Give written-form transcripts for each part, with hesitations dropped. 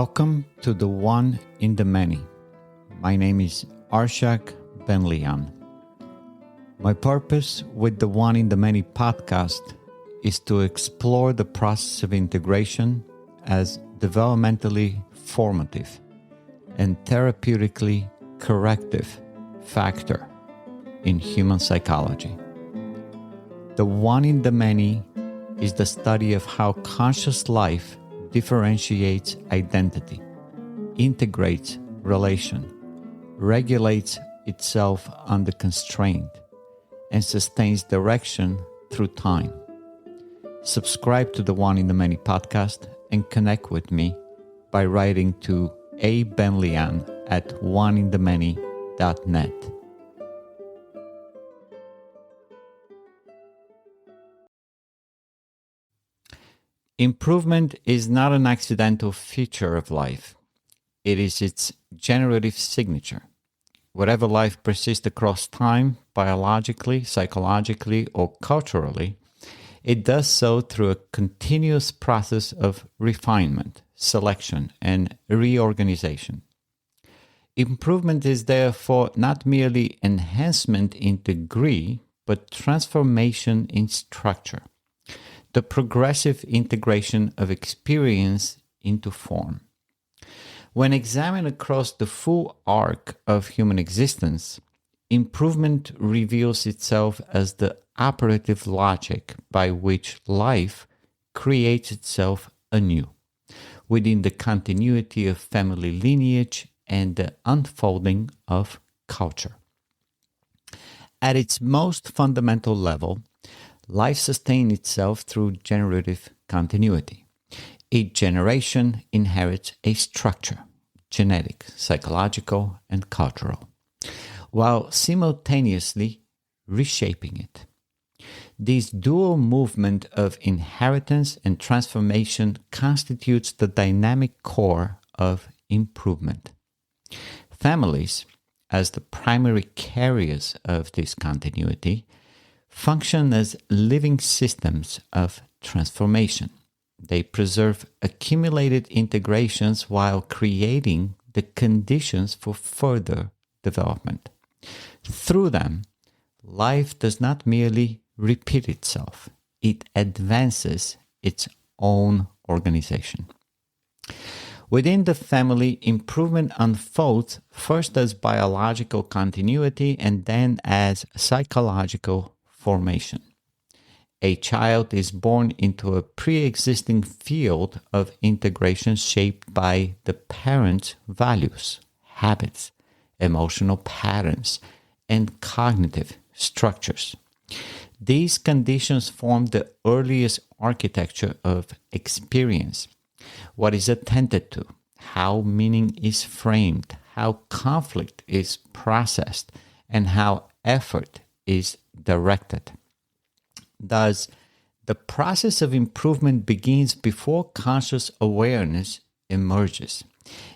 Welcome to the One in the Many. My name is Arshak Ben-Lian. My purpose with the One in the Many podcast is to explore the process of integration as developmentally formative and therapeutically corrective factor in human psychology. The One in the Many is the study of how conscious life differentiates identity, integrates relation, regulates itself under constraint, and sustains direction through time. Subscribe to the One in the Many podcast and connect with me by writing to abenlian@oneinthemany.net. Improvement is not an accidental feature of life. It is its generative signature. Whatever life persists across time, biologically, psychologically, or culturally, it does so through a continuous process of refinement, selection, and reorganization. Improvement is therefore not merely enhancement in degree, but transformation in structure. The progressive integration of experience into form. When examined across the full arc of human existence, improvement reveals itself as the operative logic by which life creates itself anew, within the continuity of family lineage and the unfolding of culture. At its most fundamental level, life sustains itself through generative continuity. Each generation inherits a structure, genetic, psychological, and cultural, while simultaneously reshaping it. This dual movement of inheritance and transformation constitutes the dynamic core of improvement. Families, as the primary carriers of this continuity, function as living systems of transformation. They preserve accumulated integrations while creating the conditions for further development. Through them, life does not merely repeat itself, it advances its own organization. Within the family, improvement unfolds first as biological continuity and then as psychological formation. A child is born into a pre-existing field of integration shaped by the parent's values, habits, emotional patterns, and cognitive structures. These conditions form the earliest architecture of experience. What is attended to, how meaning is framed, how conflict is processed, and how effort is directed. Thus, the process of improvement begins before conscious awareness emerges.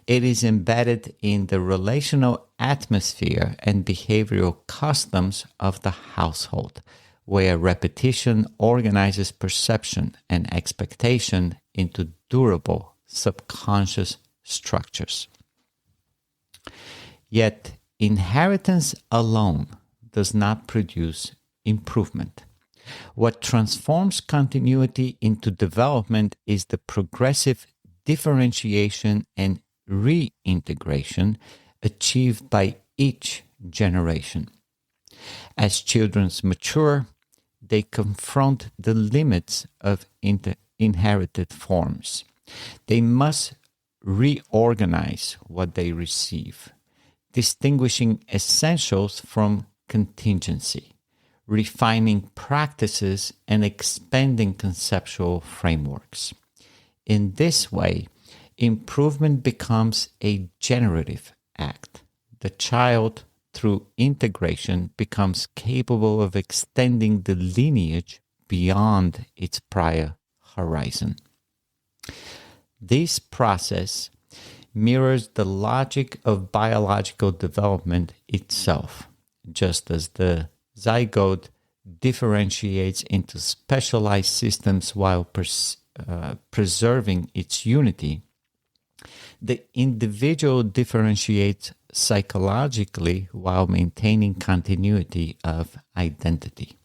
It is embedded in the relational atmosphere and behavioral customs of the household, where repetition organizes perception and expectation into durable subconscious structures. Yet, inheritance alone does not produce improvement. What transforms continuity into development is the progressive differentiation and reintegration achieved by each generation. As children mature, they confront the limits of inherited forms. They must reorganize what they receive, distinguishing essentials from contingency, refining practices, and expanding conceptual frameworks. In this way, improvement becomes a generative act. The child, through integration, becomes capable of extending the lineage beyond its prior horizon. This process mirrors the logic of biological development itself, just as the zygote differentiates into specialized systems while preserving its unity. the individual differentiates psychologically while maintaining continuity of identity.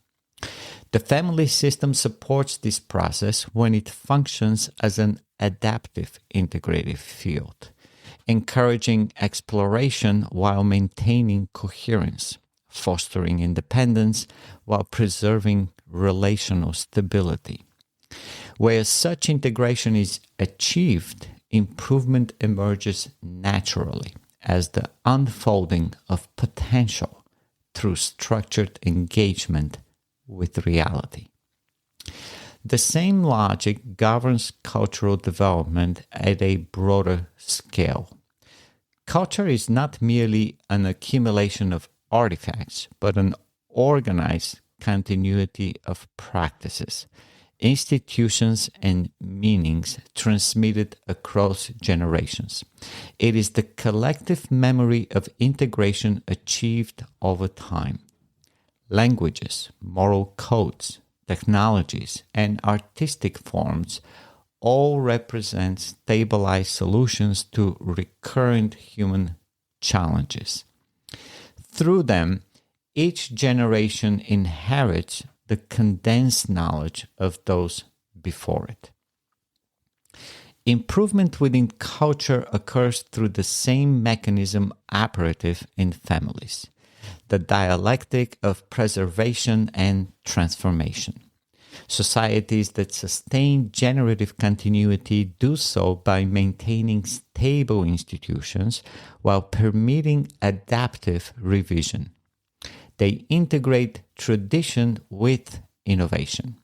The family system supports this process when it functions as an adaptive integrative field, encouraging exploration while maintaining coherence, fostering independence while preserving relational stability. Where such integration is achieved, improvement emerges naturally as the unfolding of potential through structured engagement with reality. The same logic governs cultural development at a broader scale. Culture is not merely an accumulation of artifacts, but an organized continuity of practices, institutions, and meanings transmitted across generations. It is the collective memory of integration achieved over time. Languages, moral codes, technologies, and artistic forms all represent stabilized solutions to recurrent human challenges. Through them, each generation inherits the condensed knowledge of those before it. Improvement within culture occurs through the same mechanism operative in families, the dialectic of preservation and transformation. Societies that sustain generative continuity do so by maintaining stable institutions while permitting adaptive revision. They integrate tradition with innovation,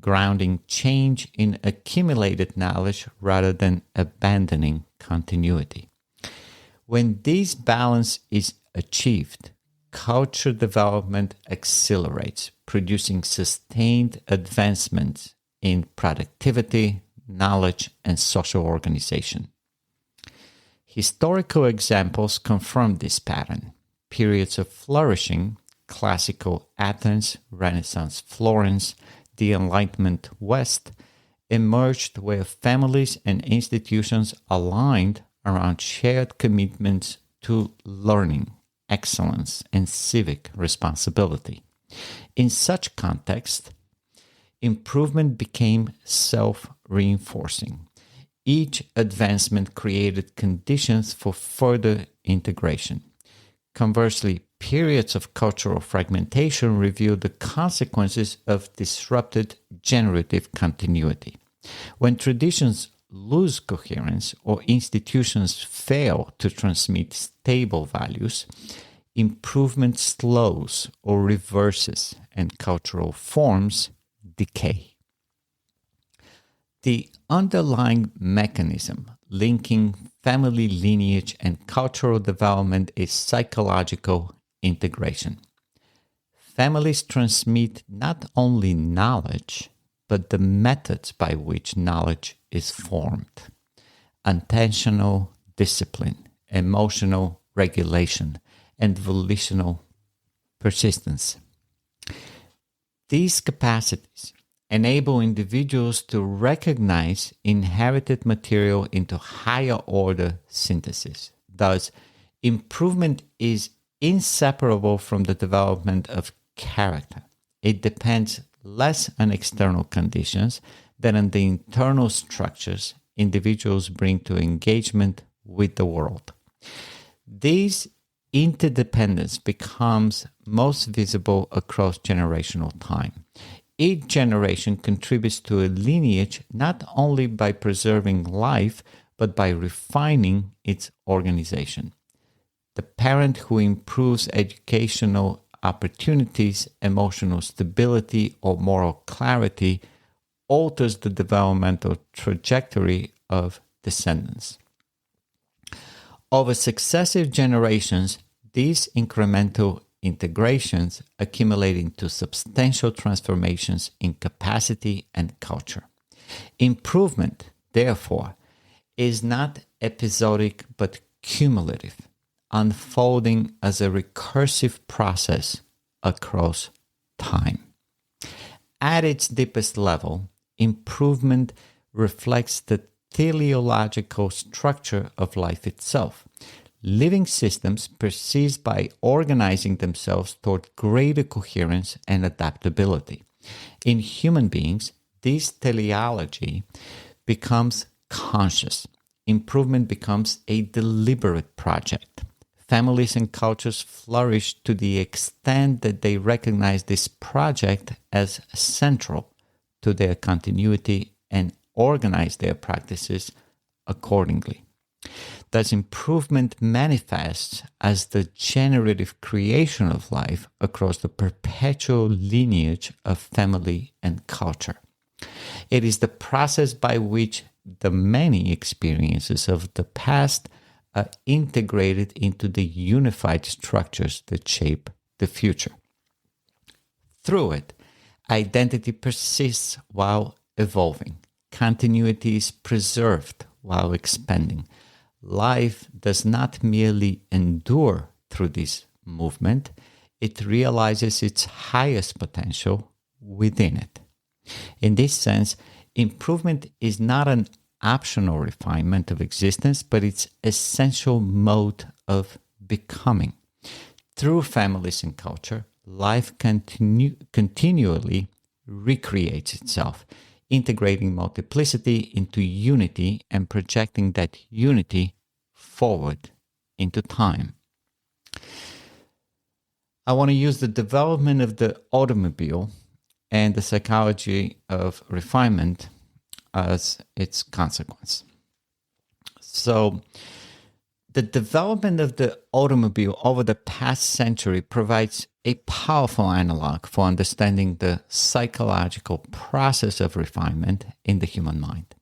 grounding change in accumulated knowledge rather than abandoning continuity. When this balance is achieved, culture development accelerates, producing sustained advancements in productivity, knowledge, and social organization. Historical examples confirm this pattern. Periods of flourishing, classical Athens, Renaissance Florence, the Enlightenment West, emerged where families and institutions aligned around shared commitments to learning, excellence, and civic responsibility. In such context, improvement became self-reinforcing. Each advancement created conditions for further integration. Conversely, periods of cultural fragmentation reveal the consequences of disrupted generative continuity. When traditions lose coherence or institutions fail to transmit stable values, improvement slows or reverses and cultural forms decay. The underlying mechanism linking family lineage and cultural development is psychological integration. Families transmit not only knowledge, but the methods by which knowledge is formed. Attentional discipline, emotional regulation, and volitional persistence. These capacities enable individuals to recognize inherited material into higher order synthesis. Thus, improvement is inseparable from the development of character. It depends less on external conditions than on the internal structures individuals bring to engagement with the world. These interdependence becomes most visible across generational time. Each generation contributes to a lineage not only by preserving life, but by refining its organization. The parent who improves educational opportunities, emotional stability, or moral clarity alters the developmental trajectory of descendants. Over successive generations, these incremental integrations accumulate into substantial transformations in capacity and culture. Improvement, therefore, is not episodic but cumulative, unfolding as a recursive process across time. At its deepest level, improvement reflects the teleological structure of life itself. Living systems persist by organizing themselves toward greater coherence and adaptability. In human beings, this teleology becomes conscious. Improvement becomes a deliberate project. Families and cultures flourish to the extent that they recognize this project as central to their continuity and organize their practices accordingly. Thus, improvement manifests as the generative creation of life across the perpetual lineage of family and culture. It is the process by which the many experiences of the past are integrated into the unified structures that shape the future. Through it, identity persists while evolving. Continuity is preserved while expanding. Life does not merely endure through this movement, it realizes its highest potential within it. In this sense, improvement is not an optional refinement of existence, but its essential mode of becoming. Through families and culture, life continually recreates itself, integrating multiplicity into unity and projecting that unity forward into time. I want to use the development of the automobile and the psychology of refinement as its consequence. So, the development of the automobile over the past century provides a powerful analog for understanding the psychological process of refinement in the human mind.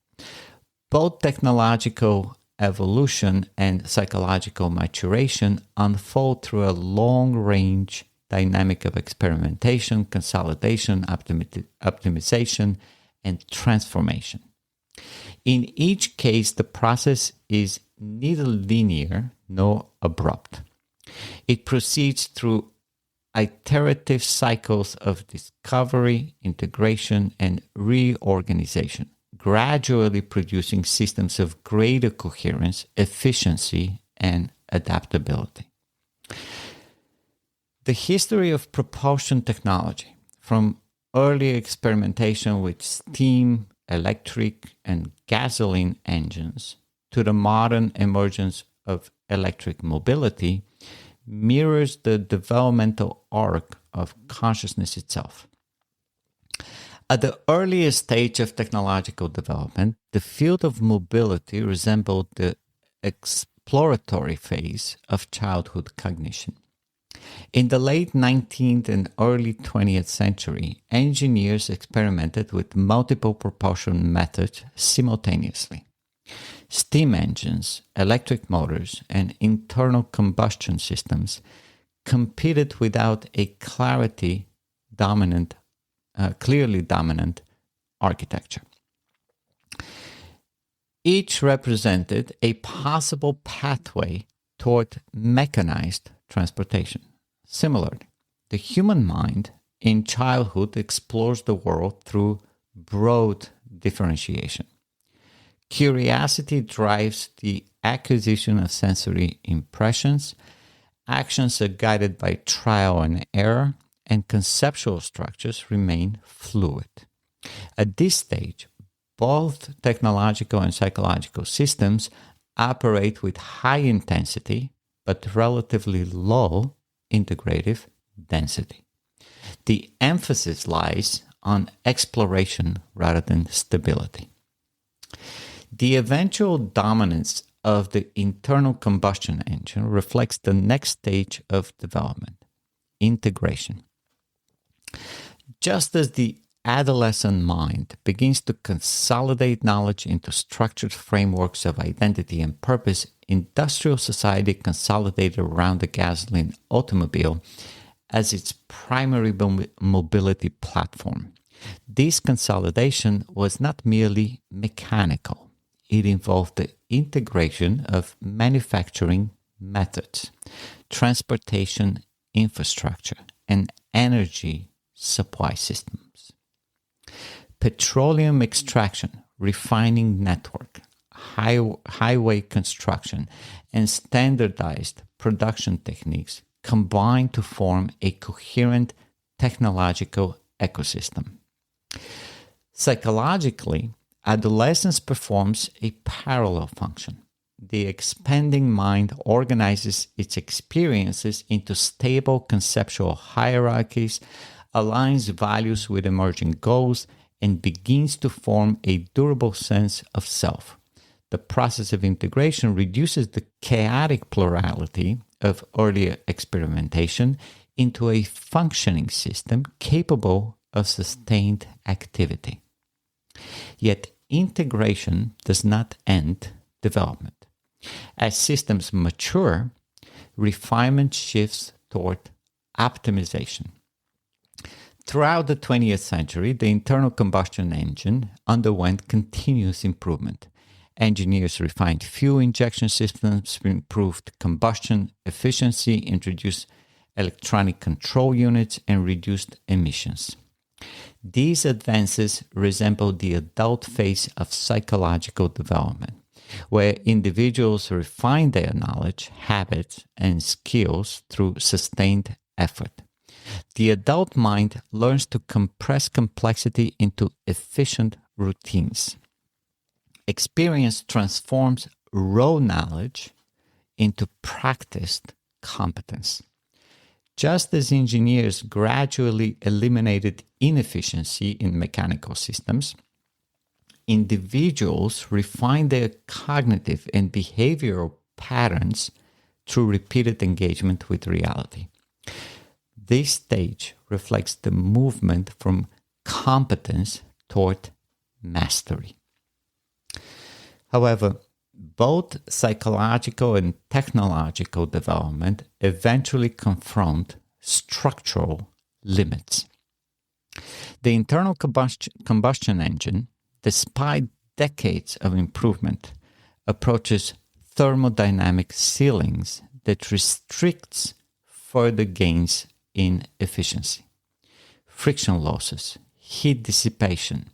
Both technological evolution and psychological maturation unfold through a long-range dynamic of experimentation, consolidation, optimization, and transformation. In each case, the process is neither linear nor abrupt. It proceeds through iterative cycles of discovery, integration, and reorganization, gradually producing systems of greater coherence, efficiency, and adaptability. The history of propulsion technology, from early experimentation with steam, electric, and gasoline engines, to the modern emergence of electric mobility, mirrors the developmental arc of consciousness itself. At the earliest stage of technological development, the field of mobility resembled the exploratory phase of childhood cognition. In the late 19th and early 20th century, engineers experimented with multiple propulsion methods simultaneously. Steam engines, electric motors, and internal combustion systems competed without a clearly dominant architecture. Each represented a possible pathway toward mechanized transportation. Similarly, the human mind in childhood explores the world through broad differentiation. Curiosity drives the acquisition of sensory impressions, actions are guided by trial and error, and conceptual structures remain fluid. At this stage, both technological and psychological systems operate with high intensity but relatively low integrative density. The emphasis lies on exploration rather than stability. The eventual dominance of the internal combustion engine reflects the next stage of development, integration. Just as the adolescent mind begins to consolidate knowledge into structured frameworks of identity and purpose, industrial society consolidated around the gasoline automobile as its primary mobility platform. This consolidation was not merely mechanical. It involved the integration of manufacturing methods, transportation infrastructure, and energy supply systems. Petroleum extraction, refining network, highway construction, and standardized production techniques combine to form a coherent technological ecosystem. Psychologically, adolescence performs a parallel function. The expanding mind organizes its experiences into stable conceptual hierarchies, aligns values with emerging goals, and begins to form a durable sense of self. The process of integration reduces the chaotic plurality of earlier experimentation into a functioning system capable of sustained activity. Yet integration does not end development. As systems mature, refinement shifts toward optimization. Throughout the 20th century, the internal combustion engine underwent continuous improvement. Engineers refined fuel injection systems, improved combustion efficiency, introduced electronic control units, and reduced emissions. These advances resemble the adult phase of psychological development, where individuals refine their knowledge, habits, and skills through sustained effort. The adult mind learns to compress complexity into efficient routines. Experience transforms raw knowledge into practiced competence. Just as engineers gradually eliminated inefficiency in mechanical systems, individuals refine their cognitive and behavioral patterns through repeated engagement with reality. This stage reflects the movement from competence toward mastery. However, both psychological and technological development eventually confront structural limits. The internal combustion engine, despite decades of improvement, approaches thermodynamic ceilings that restricts further gains in efficiency. Friction losses, heat dissipation,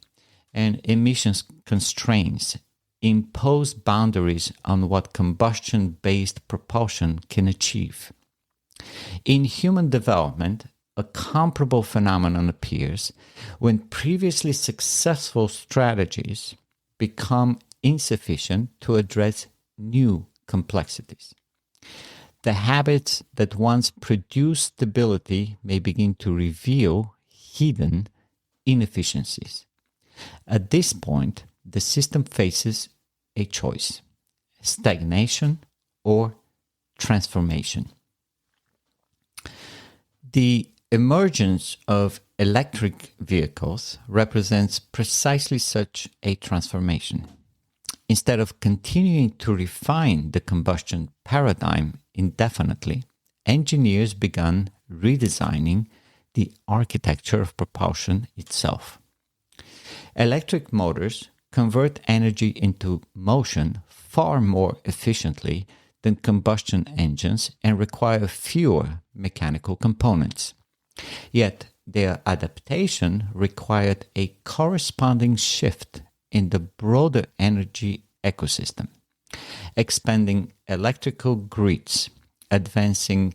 and emissions constraints impose boundaries on what combustion-based propulsion can achieve. In human development, a comparable phenomenon appears when previously successful strategies become insufficient to address new complexities. The habits that once produced stability may begin to reveal hidden inefficiencies. At this point, the system faces a choice: stagnation or transformation. The emergence of electric vehicles represents precisely such a transformation. Instead of continuing to refine the combustion paradigm indefinitely, engineers began redesigning the architecture of propulsion itself. Electric motors convert energy into motion far more efficiently than combustion engines and require fewer mechanical components. Yet, their adaptation required a corresponding shift in the broader energy ecosystem, expanding electrical grids, advancing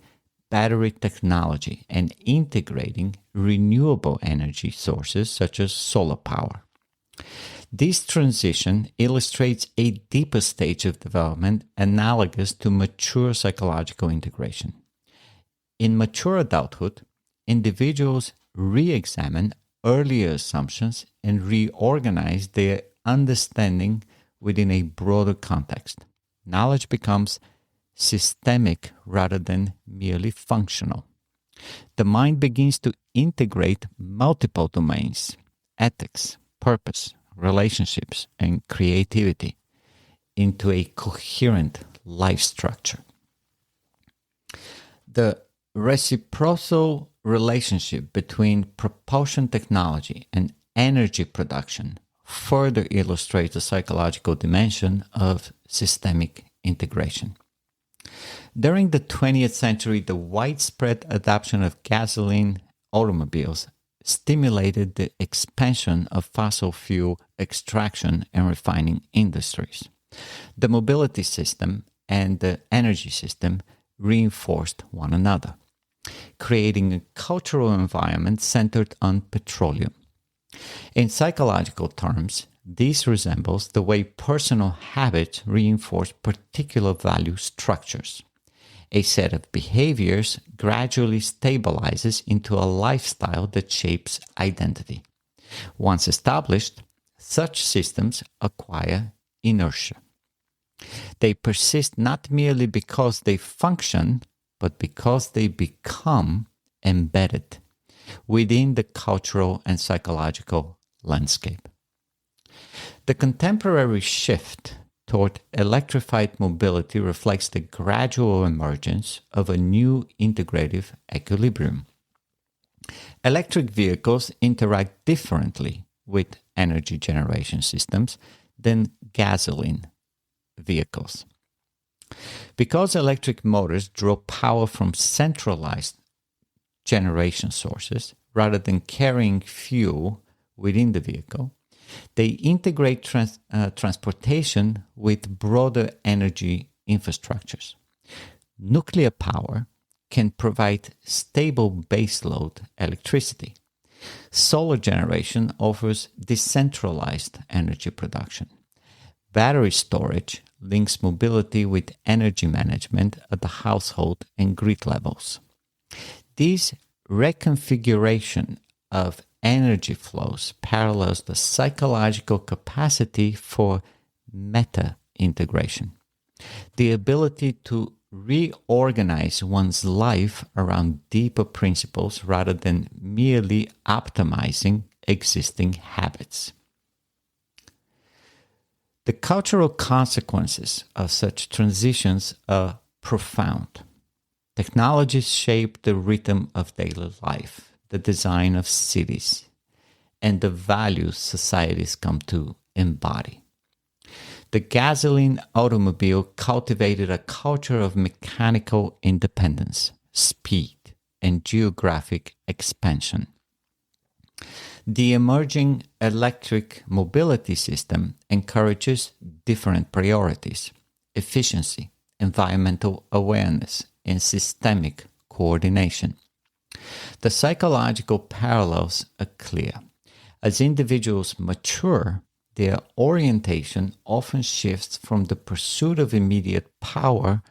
battery technology, and integrating renewable energy sources such as solar power. This transition illustrates a deeper stage of development analogous to mature psychological integration. In mature adulthood, individuals re-examine earlier assumptions and reorganize their understanding within a broader context. Knowledge becomes systemic rather than merely functional. The mind begins to integrate multiple domains: ethics, purpose, relationships, and creativity into a coherent life structure. The reciprocal relationship between propulsion technology and energy production further illustrates the psychological dimension of systemic integration. During the 20th century, the widespread adoption of gasoline automobiles stimulated the expansion of fossil fuel extraction and refining industries. The mobility system and the energy system reinforced one another, creating a cultural environment centered on petroleum. In psychological terms, this resembles the way personal habits reinforce particular value structures. A set of behaviors gradually stabilizes into a lifestyle that shapes identity. Once established, such systems acquire inertia. They persist not merely because they function, but because they become embedded within the cultural and psychological landscape. The contemporary shift toward electrified mobility reflects the gradual emergence of a new integrative equilibrium. Electric vehicles interact differently with energy generation systems than gasoline vehicles. Because electric motors draw power from centralized generation sources rather than carrying fuel within the vehicle, they integrate transportation with broader energy infrastructures. Nuclear power can provide stable baseload electricity. Solar generation offers decentralized energy production. Battery storage links mobility with energy management at the household and grid levels. This reconfiguration of energy flows parallels the psychological capacity for meta-integration, the ability to reorganize one's life around deeper principles rather than merely optimizing existing habits. The cultural consequences of such transitions are profound. Technologies shape the rhythm of daily life, the design of cities, and the values societies come to embody. The gasoline automobile cultivated a culture of mechanical independence, speed, and geographic expansion. The emerging electric mobility system encourages different priorities: efficiency, environmental awareness, and systemic coordination. The psychological parallels are clear. As individuals mature, their orientation often shifts from the pursuit of immediate power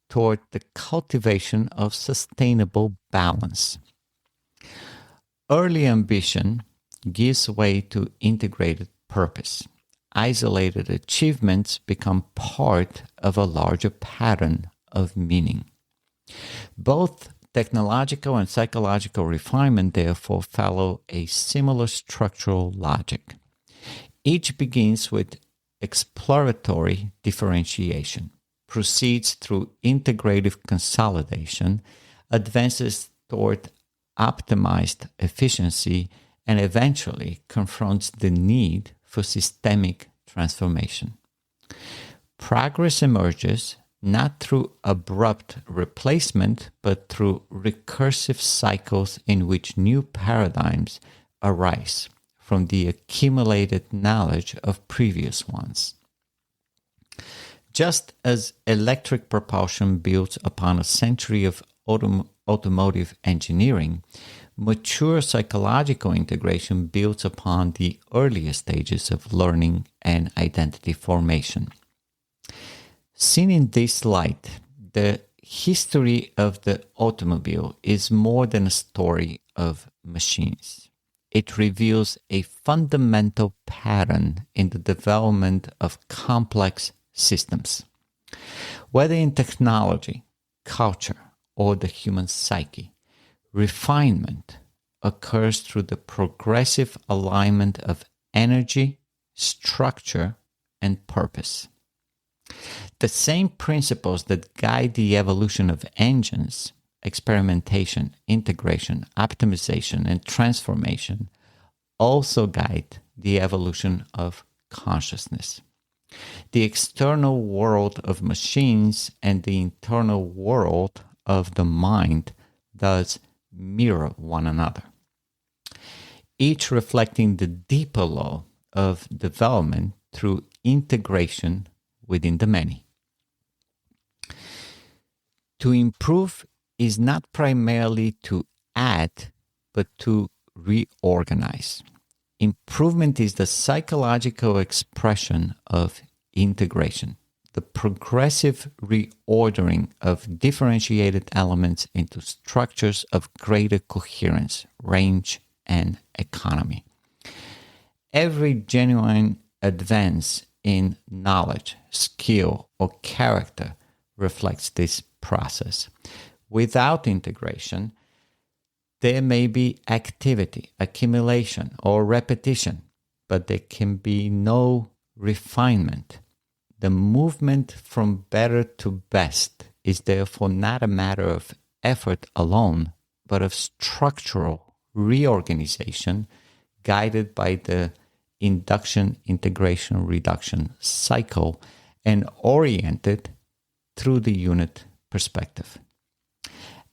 toward the cultivation of sustainable balance. Early ambition gives way to integrated purpose. Isolated achievements become part of a larger pattern of meaning. Both technological and psychological refinement therefore follow a similar structural logic. Each begins with exploratory differentiation, proceeds through integrative consolidation, advances toward optimized efficiency, and eventually confronts the need for systemic transformation. Progress emerges not through abrupt replacement, but through recursive cycles in which new paradigms arise from the accumulated knowledge of previous ones. Just as electric propulsion builds upon a century of automotive engineering, mature psychological integration builds upon the earlier stages of learning and identity formation. Seen in this light, the history of the automobile is more than a story of machines. It reveals a fundamental pattern in the development of complex systems. Whether in technology, culture, or the human psyche, refinement occurs through the progressive alignment of energy, structure, and purpose. The same principles that guide the evolution of engines, experimentation, integration, optimization, and transformation, also guide the evolution of consciousness. The external world of machines and the internal world of the mind thus mirror one another, each reflecting the deeper law of development through integration within the many. To improve is not primarily to add, but to reorganize. Improvement is the psychological expression of integration, the progressive reordering of differentiated elements into structures of greater coherence, range, and economy. Every genuine advance in knowledge, skill, or character reflects this process. Without integration, there may be activity, accumulation, or repetition, but there can be no refinement. The movement from better to best is therefore not a matter of effort alone, but of structural reorganization guided by the induction, integration, reduction cycle and oriented through the unit perspective.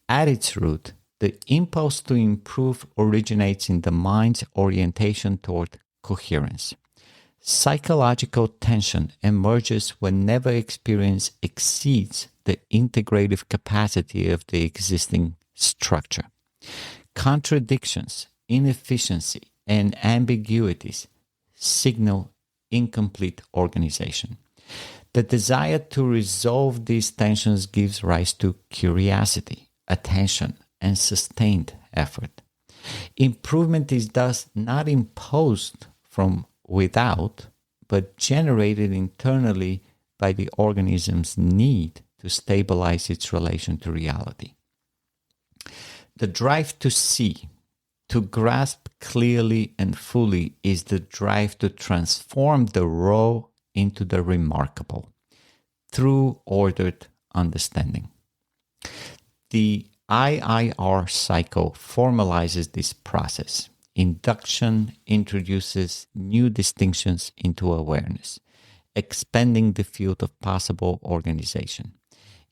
At its root, the impulse to improve originates in the mind's orientation toward coherence. Psychological tension emerges whenever experience exceeds the integrative capacity of the existing structure. Contradictions, inefficiency, and ambiguities signal incomplete organization. The desire to resolve these tensions gives rise to curiosity, attention, and sustained effort. Improvement is thus not imposed from without, but generated internally by the organism's need to stabilize its relation to reality. The drive to see, to grasp clearly and fully, is the drive to transform the raw into the remarkable through ordered understanding. The IIR cycle formalizes this process. Induction introduces new distinctions into awareness, expanding the field of possible organization.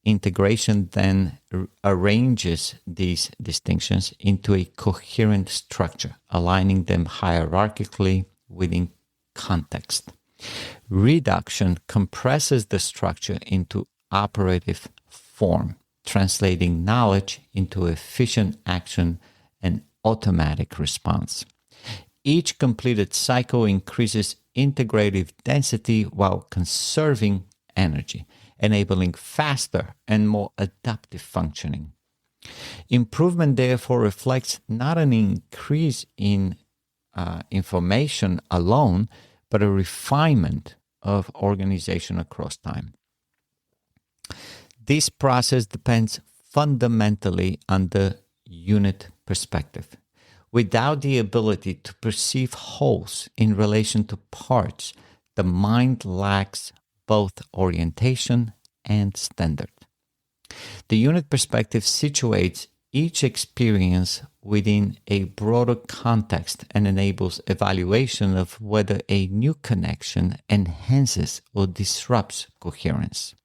Integration then arranges these distinctions into a coherent structure, aligning them hierarchically within context. Reduction compresses the structure into operative form, translating knowledge into efficient action and automatic response. Each completed cycle increases integrative density while conserving energy, enabling faster and more adaptive functioning. Improvement therefore reflects not an increase in information alone, but a refinement of organization across time. This process depends fundamentally on the unit perspective. Without the ability to perceive wholes in relation to parts, the mind lacks both orientation and standard. The unit perspective situates each experience within a broader context and enables evaluation of whether a new connection enhances or disrupts coherence.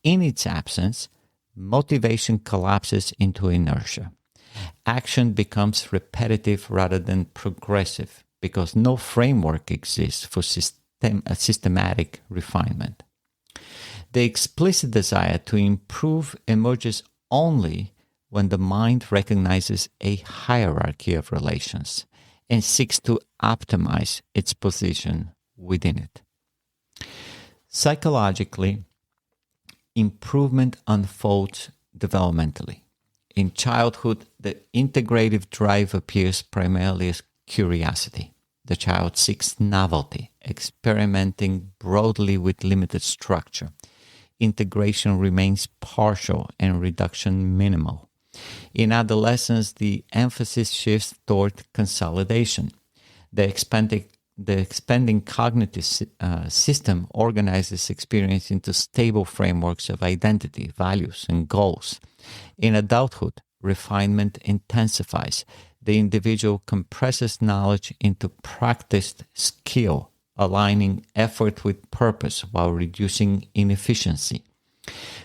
In its absence, motivation collapses into inertia. Action becomes repetitive rather than progressive because no framework exists for systematic refinement. The explicit desire to improve emerges only when the mind recognizes a hierarchy of relations and seeks to optimize its position within it. Psychologically, improvement unfolds developmentally. In childhood, the integrative drive appears primarily as curiosity. The child seeks novelty, experimenting broadly with limited structure. Integration remains partial and reduction minimal. In adolescence, the emphasis shifts toward consolidation. The expanding cognitive system organizes experience into stable frameworks of identity, values, and goals. In adulthood, refinement intensifies. The individual compresses knowledge into practiced skill, aligning effort with purpose while reducing inefficiency.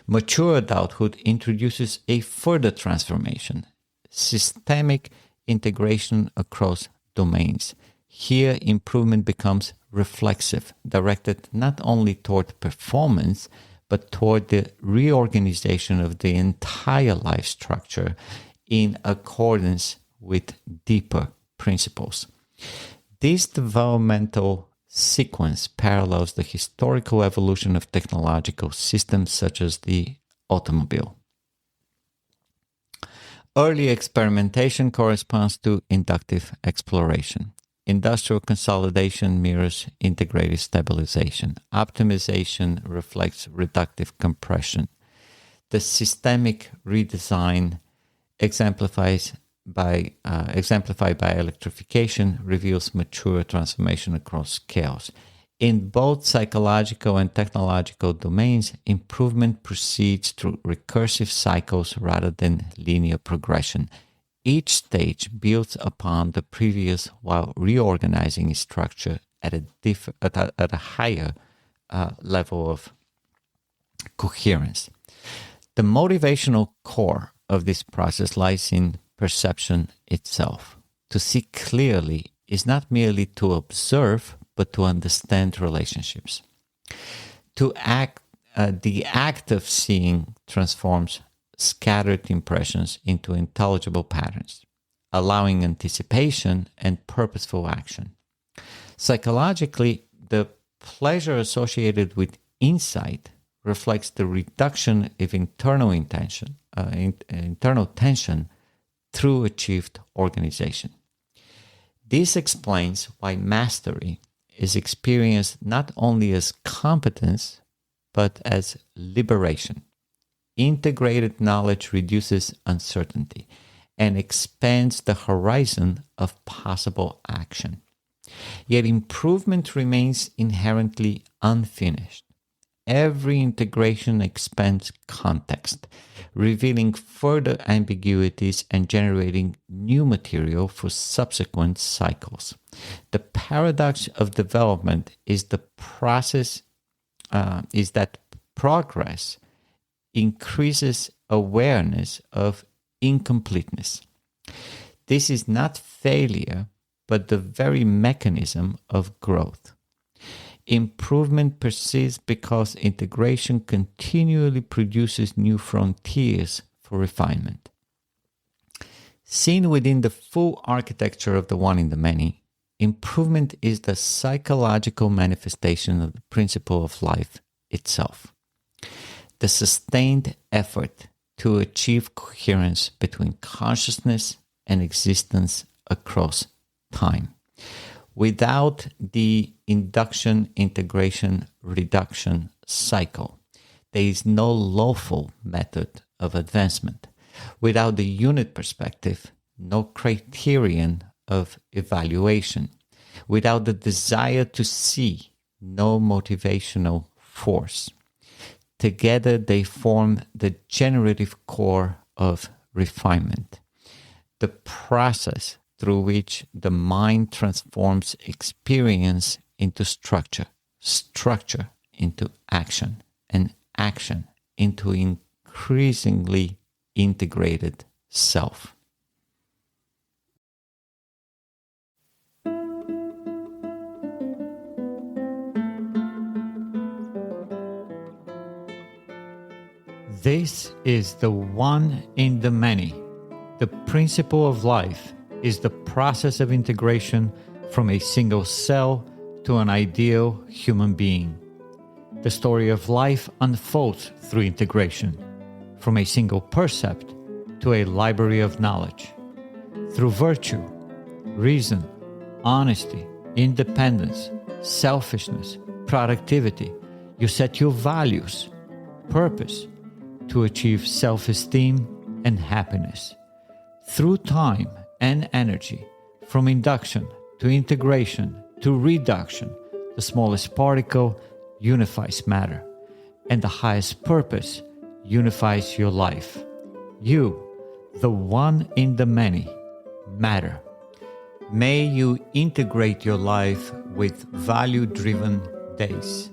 Mature adulthood introduces a further transformation, systemic integration across domains. Here, improvement becomes reflexive, directed not only toward performance, but toward the reorganization of the entire life structure in accordance with deeper principles. This developmental sequence parallels the historical evolution of technological systems such as the automobile. Early experimentation corresponds to inductive exploration. Industrial consolidation mirrors integrated stabilization. Optimization reflects reductive compression. The systemic redesign exemplified by electrification reveals mature transformation across scales. In both psychological and technological domains, improvement proceeds through recursive cycles rather than linear progression. Each stage builds upon the previous while reorganizing its structure at a higher level of coherence. The motivational core of this process lies in perception itself. To see clearly is not merely to observe, but to understand relationships. The act of seeing transforms scattered impressions into intelligible patterns, allowing anticipation and purposeful action. Psychologically, the pleasure associated with insight reflects the reduction of internal tension through achieved organization. This explains why mastery is experienced not only as competence, but as liberation. Integrated knowledge reduces uncertainty and expands the horizon of possible action. Yet improvement remains inherently unfinished. Every integration expands context, revealing further ambiguities and generating new material for subsequent cycles. The paradox of development is that progress increases awareness of incompleteness. This is not failure, but the very mechanism of growth. Improvement persists because integration continually produces new frontiers for refinement. Seen within the full architecture of the one in the many, improvement is the psychological manifestation of the principle of life itself. The sustained effort to achieve coherence between consciousness and existence across time. Without the induction, integration, reduction cycle, there is no lawful method of advancement. Without the unit perspective, no criterion of evaluation. Without the desire to see, no motivational force. Together they form the generative core of refinement, the process through which the mind transforms experience into structure, structure into action, and action into increasingly integrated self. This is the one in the many. The principle of life is the process of integration from a single cell to an ideal human being. The story of life unfolds through integration, from a single percept to a library of knowledge. Through virtue, reason, honesty, independence, selfishness, productivity, you set your values, purpose, to achieve self-esteem and happiness. Through time and energy, from induction to integration to reduction, the smallest particle unifies matter, and the highest purpose unifies your life. You, the one in the many, matter. May you integrate your life with value-driven days.